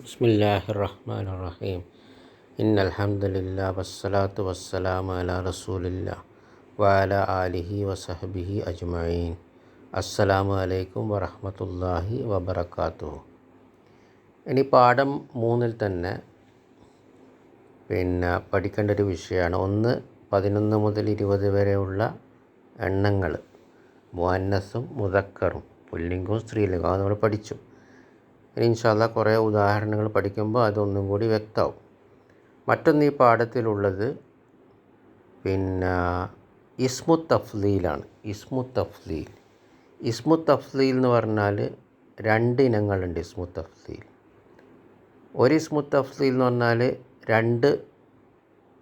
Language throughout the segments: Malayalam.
ബിസ്മില്ലാഹിർ-റഹ്മാനിർ-റഹീം. ഇന്നൽഹംദുലില്ലാ വസ്സലാത്തു വസ്സലാമു അലാ റസൂലില്ലാ വഅലാ ആലിഹി വസഹ്ബിഹി അജ്മഈൻ. അസ്സലാമു അലൈക്കും വറഹ്മത്തുള്ളാഹി വബറകാതുഹു. ഇനി പാഠം 3-ൽ തന്നെ പഠിക്കേണ്ട ഒരു വിഷയമാണ് 11 മുതൽ 20 വരെയുള്ള എണ്ണങ്ങൾ, മുഅന്നസും മുദക്കറും, പുല്ലിംഗവും സ്ത്രീലിംഗവും. അത് നമ്മൾ പഠിച്ചു. ഇനി ഇൻഷാ അല്ലാഹ് കുറേ ഉദാഹരണങ്ങൾ പഠിക്കുമ്പോൾ അതൊന്നും കൂടി വ്യക്തമാവും. മറ്റൊന്ന് ഈ പാഠത്തിലുള്ളത് ഇസ്മു തഫ്ലീലാണ്. ഇസ്മു തഫ്ലീൽ എന്ന് പറഞ്ഞാൽ 2 ഇനങ്ങളുണ്ട്. ഇസ്മു തഫ്ലീൽ, ഒരു ഇസ്മു തഫ്ലീൽ എന്ന് പറഞ്ഞാൽ 2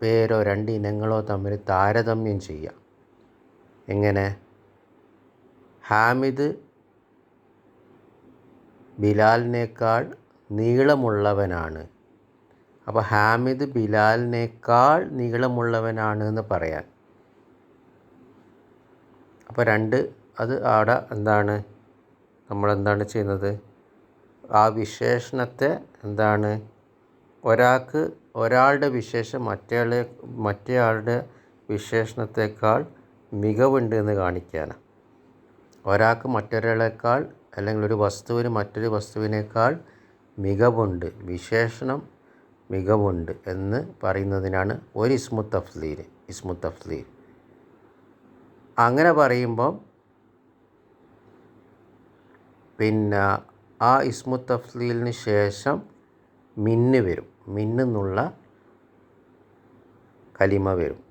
പേരോ 2 ഇനങ്ങളോ തമ്മിൽ താരതമ്യം ചെയ്യാം. എങ്ങനെ? ഹാമിദ് ബിലാലിനേക്കാൾ നീളമുള്ളവനാണ്. അപ്പോൾ ഹാമിദ് ബിലാലിനേക്കാൾ നീളമുള്ളവനാണ് എന്ന് പറയാൻ. അപ്പോൾ അത് അവിടെ നമ്മളെന്താണ് ചെയ്യുന്നത്? ആ വിശേഷണത്തെ ഒരാളുടെ വിശേഷം മറ്റേയാളുടെ വിശേഷണത്തെക്കാൾ മികവുണ്ട് എന്ന് കാണിക്കാനാണ്. ഒരാൾക്ക് മറ്റൊരാളേക്കാൾ, അല്ലെങ്കിൽ ഒരു വസ്തുവിന് മറ്റൊരു വസ്തുവിനേക്കാൾ മികവുണ്ട്, വിശേഷണം മികവുണ്ട് എന്ന് പറയുന്നതിനാണ് ഒരു ഇസ്മു തഫ്ലീൽ. അങ്ങനെ പറയുമ്പം ആ ഇസ്മു തഫ്ലീലിന് ശേഷം വരും. എന്നുള്ള കലിമ വരും.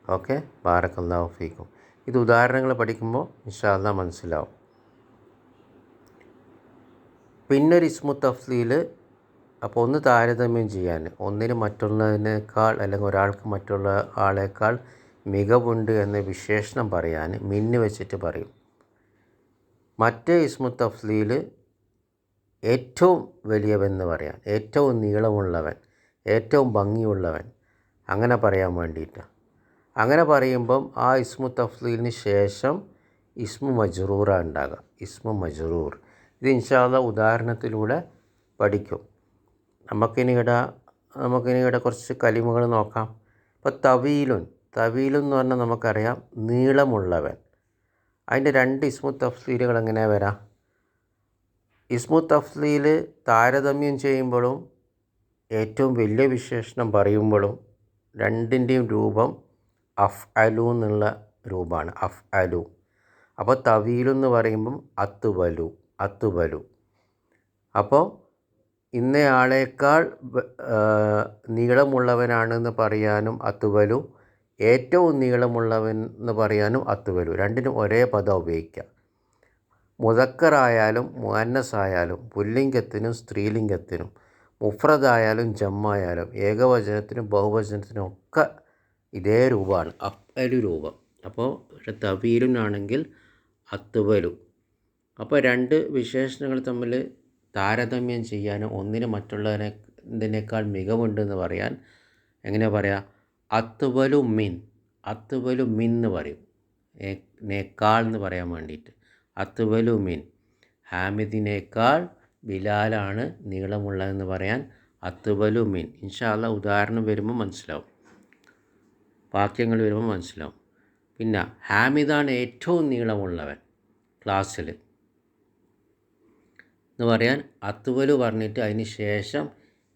ഓക്കെ, ബാറക്കല്ലാഹു ഫീക്കും. ഇത് ഉദാഹരണങ്ങൾ പഠിക്കുമ്പോൾ ഇൻഷാ അല്ലാഹ് മനസ്സിലാവും. പിന്നൊരു ഇസ്മു തഫ്ലീൽ, അപ്പോൾ ഒന്ന് താരതമ്യം ചെയ്യാൻ, ഒന്നിന് മറ്റുള്ളതിനേക്കാൾ അല്ലെങ്കിൽ ഒരാൾക്ക് മറ്റുള്ള ആളേക്കാൾ മികവുണ്ട് എന്ന വിശേഷണം പറയാൻ വെച്ചിട്ട് പറയും. മറ്റേ ഇസ്മു തഫ്ലീൽ ഏറ്റവും വലിയവെന്ന് പറയാൻ, ഏറ്റവും നീളമുള്ളവൻ, ഏറ്റവും ഭംഗിയുള്ളവൻ, അങ്ങനെ പറയാൻ വേണ്ടിയിട്ടാണ്. അങ്ങനെ പറയുമ്പം ആ ഇസ്മു തഫ്ലീലിന് ശേഷം ഇസ്മു മജ്റൂറാണ് ഉണ്ടാകുക. ഇസ്മു മജ്റൂർ ഇത് ഇൻഷാ അല്ലാഹ് ഉദാഹരണത്തിലൂടെ പഠിക്കും. നമുക്കിനിവിടെ കുറച്ച് കലിമകൾ നോക്കാം. ഇപ്പോൾ തവീലുൻ എന്ന് പറഞ്ഞാൽ നമുക്കറിയാം നീളമുള്ളവൻ. അതിൻ്റെ 2 ഇസ്മു തഫ്ലീലുകൾ എങ്ങനെ വരാം? ഇസ്മു തഫ്ലീൽ താരതമ്യം ചെയ്യുമ്പോഴും ഏറ്റവും വലിയ വിശേഷണം പറയുമ്പോഴും രണ്ടിൻ്റെയും രൂപം അഫ്അലു എന്നുള്ള രൂപമാണ്. അഫ്അലു. അപ്പോൾ തവീലു എന്ന് പറയുമ്പം അത്തുബലു. അപ്പോൾ ഇന്നയാളേക്കാൾ നീളമുള്ളവനാണെന്ന് പറയാനും അത്തുബലു, ഏറ്റവും നീളമുള്ളവൻ എന്ന് പറയാനും അത്തുബലു. രണ്ടിനും ഒരേ പദം ഉപയോഗിക്കുക. മുദക്കറായാലും മുഅന്നസായാലും, പുല്ലിംഗത്തിനും സ്ത്രീലിംഗത്തിനും, മുഫ്രദായാലും ജമ്മായാലും, ഏകവചനത്തിനും ബഹുവചനത്തിനും ഒക്കെ ഇതേ രൂപമാണ്, അഫ്അലു രൂപം. അപ്പോൾ തവീലുനാണെങ്കിൽ അത്തുബലു. അപ്പോൾ 2 വിശേഷണങ്ങൾ തമ്മിൽ താരതമ്യം ചെയ്യാൻ, ഒന്നിന് മറ്റുള്ളതിനേക്കാൾ മികവുണ്ടെന്ന് പറയാൻ എങ്ങനെ പറയാം? അത്തുബലു മിൻ എന്ന് പറയും. നേക്കാൾ എന്ന് പറയാൻ വേണ്ടിയിട്ട് അത്തുബലു മിൻ. ഹാമിദിനേക്കാൾ ബിലാലാണ് നീളമുള്ളതെന്ന് പറയാൻ അത്തുബലു മിൻ. ഇൻഷാ അല്ലാഹ് ഉദാഹരണം വരുമ്പോൾ മനസ്സിലാവും, വാക്യങ്ങൾ വരുമ്പോൾ മനസ്സിലാവും. പിന്നെ ഹാമിദാണ് ഏറ്റവും നീളമുള്ളവൻ ക്ലാസ്സിൽ എന്ന് പറയാൻ അത്തുബലു പറഞ്ഞിട്ട് അതിന് ശേഷം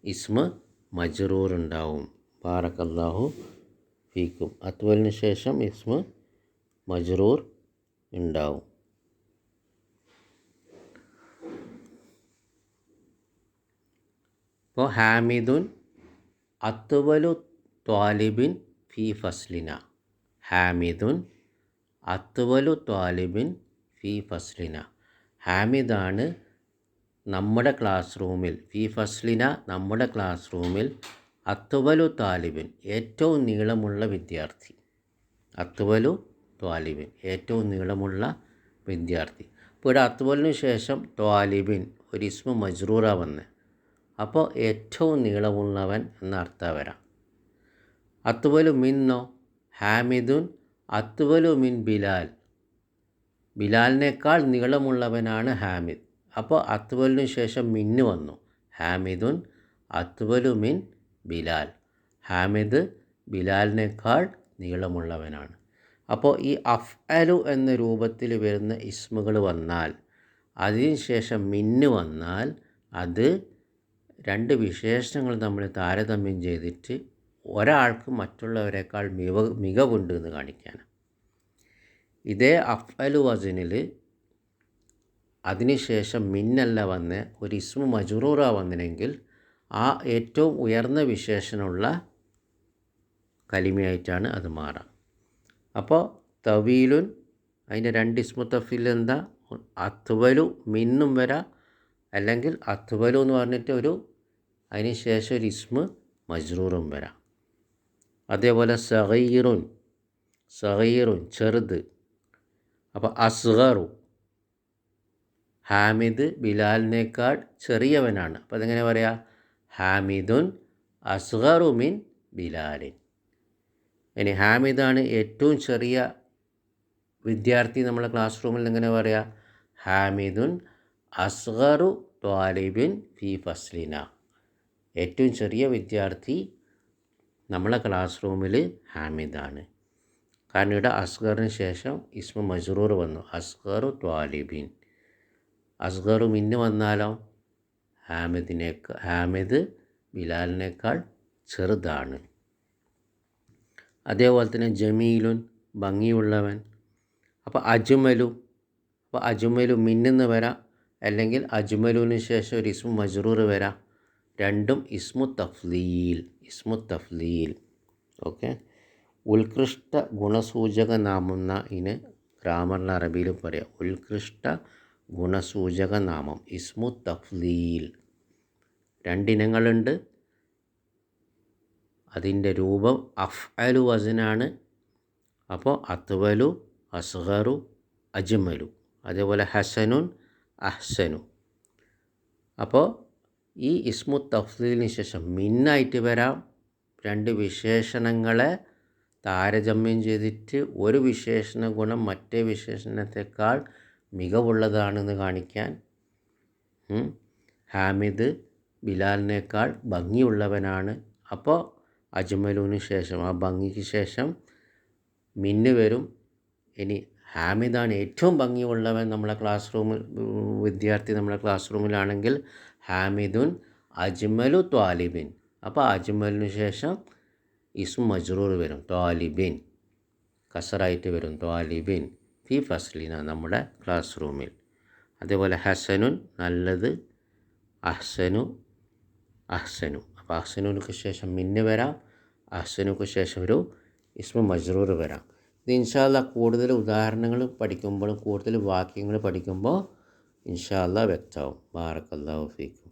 ഇസ്മ മജ്റൂർ ഉണ്ടാവും. ബാറക്കല്ലാഹു ഫീക്കും. അത്തുബലിന് ശേഷം ഇസ്മ മജ്റൂർ ഉണ്ടാവും. ഇപ്പോൾ ഹാമിദുൻ അത്തുബലു ത്വാലിബിൻ ഫി ഫസ്ലിന. ഹാമിദുൻ അത്തുബലു ത്വാലിബിൻ ഫി ഫസ്ലിന. ഹാമിദാണ് നമ്മുടെ ക്ലാസ് റൂമിൽ, ഫി ഫസ്ലിന നമ്മുടെ ക്ലാസ് റൂമിൽ, അത്തുബലു ത്വാലിബിൻ ഏറ്റവും നീളമുള്ള വിദ്യാർത്ഥി. അത്തുബലു ത്വാലിബിൻ ഏറ്റവും നീളമുള്ള വിദ്യാർത്ഥി. ഇപ്പോൾ ഇവിടെ അത്തുബലിന് ശേഷം ത്വാലിബിൻ ഒരു ഇസ്മു മജ്റൂറാ വന്ന്, അപ്പോൾ ഏറ്റവും നീളമുള്ളവൻ എന്ന അർത്ഥം വരാം. അത്തുബലു മിന്നോ? ഹാമിദുൻ അത്തുബലു മിൻ ബിലാലിനേക്കാൾ നീളമുള്ളവനാണ് ഹാമിദ്. അപ്പോൾ അത്തുബലിന് ശേഷം വന്നു. ഹാമിദുൻ അത്വലു മിൻ ബിലാൽ. ഹാമിദ് ബിലാലിനേക്കാൾ നീളമുള്ളവനാണ്. അപ്പോൾ ഈ അഫ്അലു എന്ന രൂപത്തിൽ വരുന്ന ഇസ്മുകൾ വന്നാൽ അതിനുശേഷം മിന്ന് വന്നാൽ അത് രണ്ട് വിശേഷണങ്ങൾ നമ്മൾ താരതമ്യം ചെയ്തിട്ട് ഒരാൾക്ക് മറ്റുള്ളവരെക്കാൾ മികവുണ്ട് എന്ന് കാണിക്കാനാണ്. ഇതേ അഫ്അലു വസനിൽ അതിനുശേഷം മിന്നല്ല വന്ന് ഒരു ഇസ്മു മജ്റൂറ വന്നിനെങ്കിൽ ആ ഏറ്റവും ഉയർന്ന വിശേഷണമുള്ള കലിമയായിട്ടാണ് അത് മാറുക. അപ്പോൾ തവീലുൻ അതിൻ്റെ രണ്ട് ഇസ്മു തഫീൽ എന്താ? അത്വലു മിന്നും വരാം, അല്ലെങ്കിൽ അത്വലു എന്ന് പറഞ്ഞിട്ട് അതിന് ശേഷം ഒരു ഇസ്മു മജ്റൂറും വരാം. അതേപോലെ സഗീറുൻ ചെറുത്. അപ്പോൾ അസ്ഗറു ഹാമിദ് ബിലാലിനേക്കാൾ ചെറിയവനാണ്. അപ്പോൾ അതെങ്ങനെ പറയാം? ഹാമിദുൻ അസ്ഗറു മിൻ ബിലാലിൻ. ഇനി ഹാമിദാണ് ഏറ്റവും ചെറിയ വിദ്യാർത്ഥി നമ്മളെ ക്ലാസ് റൂമിൽ എങ്ങനെ പറയാം? ഹാമിദുൻ അസ്ഗറു ത്വാലിബിൻ ഫി ഫസ്ലിന. ഏറ്റവും ചെറിയ വിദ്യാർത്ഥി നമ്മളെ ക്ലാസ് റൂമിൽ ഹാമിദാണ്. കാരണം ഇവിടെ അസ്ഗറിന് ശേഷം ഇസ്മു മജ്റൂർ വന്നു, അസ്ഗറു ത്വാലിബിൻ. അസ്ഗറു മിന്ന് വന്നാലോ ഹാമിദ് ബിലാലിനേക്കാൾ ചെറുതാണ്. അതേപോലെ തന്നെ ജമീലുൻ ഭംഗിയുള്ളവൻ. അപ്പോൾ അജ്മലു മിന്നെന്ന് വരാം, അല്ലെങ്കിൽ അജ്മലുവിന് ശേഷം ഒരു ഇസ്മു മജ്റൂർ വരാം. രണ്ടും ഇസ്മു തഫ്ലീൽ. ഓക്കെ. ഉത്കൃഷ്ട ഗുണസൂചക നാമം എന്ന ഇതിന് ഗ്രാമറിൽ അറബിയിൽ പറയാം. ഉത്കൃഷ്ട ഗുണസൂചക നാമം ഇസ്മു തഫ്ലീൽ. രണ്ടിനങ്ങളുണ്ട്. അതിൻ്റെ രൂപം അഫ്അലു വസനാണ്. അപ്പോൾ അത്വലു, അസ്ഗറു, അജ്മലു. അതേപോലെ ഹസനുൻ, അഹ്സനു. അപ്പോൾ ഈ ഇസ്മു തഫ്ലീലിന് ശേഷം മിന്നായിട്ട് വരാം. രണ്ട് വിശേഷണങ്ങളെ താരതമ്യം ചെയ്തിട്ട് ഒരു വിശേഷണ ഗുണം മറ്റേ വിശേഷണത്തെക്കാൾ മികവുള്ളതാണെന്ന് കാണിക്കാൻ. ഹാമിദ് ബിലാലിനേക്കാൾ ഭംഗിയുള്ളവനാണ്. അപ്പോൾ അജ്മലുവിന് ശേഷം ആ ഭംഗിക്ക് ശേഷം മിന്ന് വരും. ഇനി ഹാമിദാണ് ഏറ്റവും ഭംഗിയുള്ളവൻ നമ്മളെ ക്ലാസ് റൂമിൽ വിദ്യാർത്ഥി നമ്മളെ ക്ലാസ് റൂമിലാണെങ്കിൽ ഹാമിദുൻ അജ്മലു ത്വാലിബിൻ. അപ്പോൾ അജ്മലിന് ശേഷം ഇസ്മു മജ്റൂർ വരും, ത്വാലിബിൻ കസറായിട്ട് വരും, ത്വാലിബിൻ ഫി ഫസ്ലിന നമ്മുടെ ക്ലാസ് റൂമിൽ. അതേപോലെ ഹസനുൻ നല്ലത്, അഹ്സനു. അപ്പോൾ അഹ്സനുക്ക് ശേഷം മിന്ന് വരാം, അഹ്സനുക്ക് ശേഷം ഒരു ഇസ്മു മജ്റൂർ വരാം. ഇത് ഇൻഷാ അല്ലാഹ് കൂടുതൽ ഉദാഹരണങ്ങൾ പഠിക്കുമ്പോഴും കൂടുതൽ വാക്യങ്ങൾ പഠിക്കുമ്പോൾ ഇൻഷാ അല്ലാഹ് വ്യക്തമാവും. ബാറക്കല്ലാഹു ഫീക്കും.